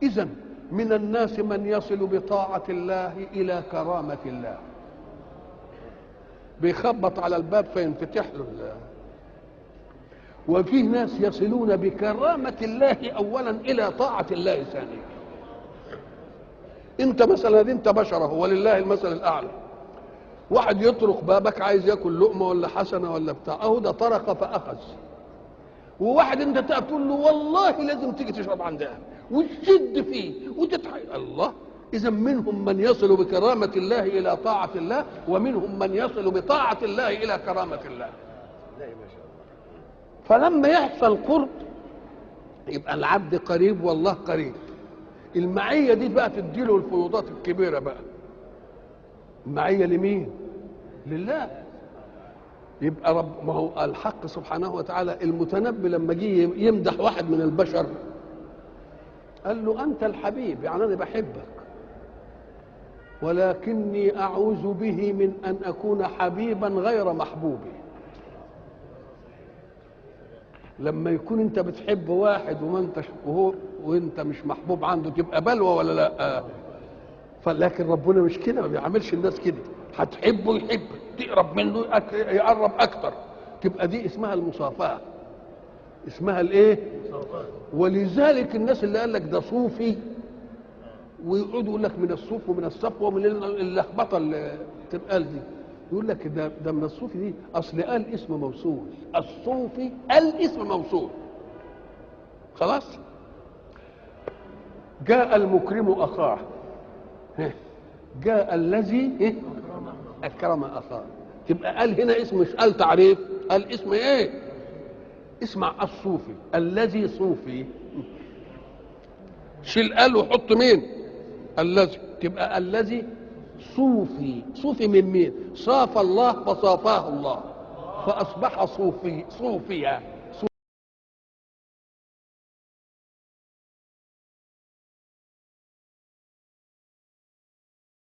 إذن من الناس من يصل بطاعة الله إلى كرامة الله، بيخبط على الباب فينفتح له وفيه ناس يصلون بكرامة الله أولا إلى طاعة الله ثانيا. أنت مثلا أنت بشر، هو لله المثل الأعلى، واحد يطرق بابك عايز ياكل لقمة ولا حسنة ولا بتاع، أهو ده طرق فأخذ. وواحد أنت تقول له والله لازم تيجي تشرب عندها وتشد فيه وتضحك الله. إذا منهم من يصل بكرامة الله إلى طاعة الله، ومنهم من يصل بطاعة الله إلى كرامة الله. فلما يحصل قرب يبقى العبد قريب والله قريب. المعية دي بقى تديله الفيوضات الكبيرة بقى. المعية لمين؟ لله. يبقى رب، ما هو الحق سبحانه وتعالى المتنبي لما جه يمدح واحد من البشر قال له أنت الحبيب، يعني أنا بحبك، ولكني أعوذ به من أن أكون حبيبا غير محبوبي. لما يكون أنت بتحب واحد وأنت مش محبوب عنده تبقى بلوى ولا لا؟ فلكن ربنا مش كده، ما بيعملش الناس كده. هتحبه يحبك، تقرب منه يقرب أكتر، تبقى دي اسمها المصافاة، اسمها الايه؟ ولذلك الناس اللي قال لك ده صوفي ويقعدوا يقول لك من الصوف ومن الصفوه ومن اللخبطه اللي تبقى دي، يقول لك ده من الصوفي دي، اصل قال اسم موصول، الصوفي قال اسم موصول خلاص. جاء المكرم اخاه، جاء الذي اكرم اخاه، تبقى قال هنا اسم، مش قال تعريف، قال اسم ايه؟ اسمع الصوفي الذي صوفي، شيل قال وحط مين؟ الذي، تبقى الذي صوفي. صوفي من مين؟ صاف الله فصافاه الله فاصبح صوفيا.